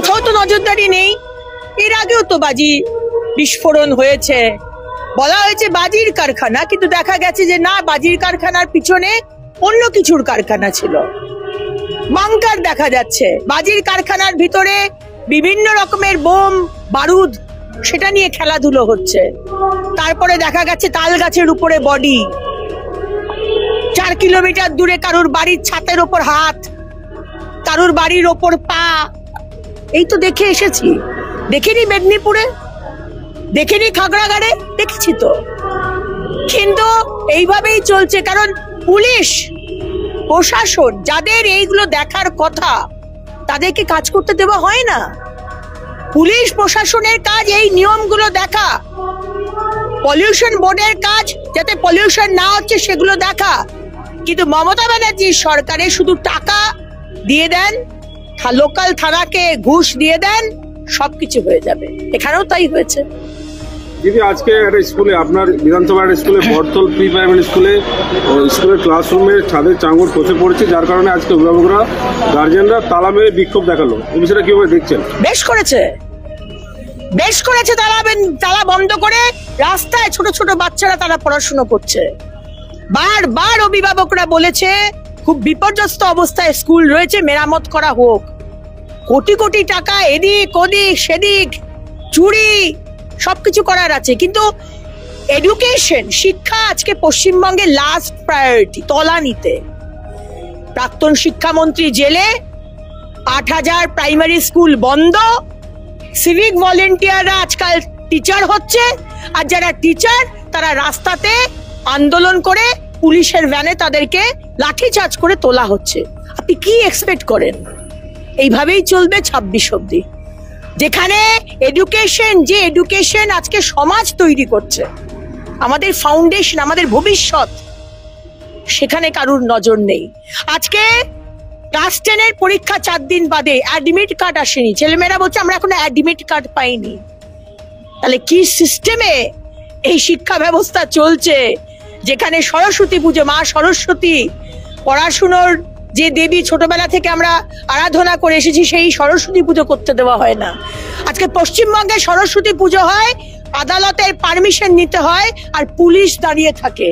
কোথাও তো নজরদারি নেই। এর আগেও তো বাজি বিস্ফোরণ হয়েছে, বলা হয়েছে বাজির কারখানা, কিন্তু দেখা গেছে যে না, বাজির কারখানার পিছনে অন্য কিছুর কারখানা ছিল। বাংকার দেখা যাচ্ছে, বাজির কারখানার ভিতরে বিভিন্ন রকমের বোম বারুদ, সেটা নিয়ে খেলাধুলো হচ্ছে। তারপরে দেখা গেছে তাল গাছের উপরে বডি, 4 কিলোমিটার দূরে কারুর বাড়ির ছাতের ওপর হাত, কারুর বাড়ির ওপর পা। এই তো দেখে এসেছি, দেখিনি মেদিনীপুরে, দেখিনি খাগড়াগাড়ে, দেখেছি তো। কিন্তু এইভাবেই চলছে, কারণ পুলিশ প্রশাসন যাদের এইগুলো দেখার কথা তাদেরকে কাজ করতে দেওয়া হয় না। পুলিশ প্রশাসনের কাজ এই নিয়মগুলো দেখা, পলিউশন বোর্ডের কাজ যাতে পলিউশন না হচ্ছে সেগুলো দেখা। কিন্তু মমতা ব্যানার্জির সরকারে শুধু টাকা দিয়ে দেন, লোকাল থানাকে ঘুষ দিয়ে দেন, সবকিছু হয়ে যাবে। এখানেও তাই হয়েছে। দিদি, আজকে একটা স্কুলে, আপনার বিধানসভার স্কুলে, বর্তল প্রি প্রাইমারি স্কুলে, স্কুলের ক্লাসরুমের ছাদের চাঙড় খসে পড়েছে, যার কারণে আজকে অভিভাবকরা, গার্জেনরা তালা মেরে বিক্ষোভ দেখালো। এই বিষয়টা কিভাবে দেখছেন? বেশ করেছে তালা বন্ধ করে রাস্তায় ছোট ছোট বাচ্চারা তারা পড়াশুনো করছে। বারবার অভিভাবকরা বলেছে খুব বিপর্যস্ত অবস্থায় স্কুল রয়েছে, মেরামত করা হোক। কোটি কোটি টাকা এদিক ওদিক সেদিক চুরি সবকিছু করার আছে, কিন্তু এডুকেশন, শিক্ষা আজকে পশ্চিমবঙ্গের লাস্ট প্রায়োরিটি। তলানিতে প্রাক্তন শিক্ষামন্ত্রী জেলে, 8,000 প্রাইমারি স্কুল বন্ধ, সিভিক ভলেন্টিয়াররা আজকাল টিচার হচ্ছে, আর যারা টিচার তারা রাস্তাতে আন্দোলন করে পুলিশের ভ্যানে তাদেরকে লাঠিচার্জ করে তোলা হচ্ছে। আপনি কি এক্সপেক্ট করেন? এইভাবেই চলবে 26 অব্দি, যেখানে এডুকেশন আজকে সমাজ তৈরি করছে, আমাদের ফাউন্ডেশন, আমাদের ভবিষ্যৎ, সেখানে কারুর নজর নেই। আজকে ক্লাস 10-এর পরীক্ষা 4 দিন বাদে, অ্যাডমিট কার্ড আসেনি, ছেলেমেয়েরা বলছে আমরা এখনো অ্যাডমিট কার্ড পাইনি। তাহলে কি সিস্টেমে এই শিক্ষা ব্যবস্থা চলছে, যেখানে সরস্বতী পুজো, মা সরস্বতী, পড়াশুনোর যে দেবী ছোটবেলা থেকে আমরা আরাধনা করে এসেছি, সেই সরস্বতী পুজো করতে দেওয়া হয় না। আজকে পশ্চিমবঙ্গে সরস্বতী পুজো হয়, আদালতের পারমিশন নিতে হয়, আর পুলিশ দাঁড়িয়ে থাকে।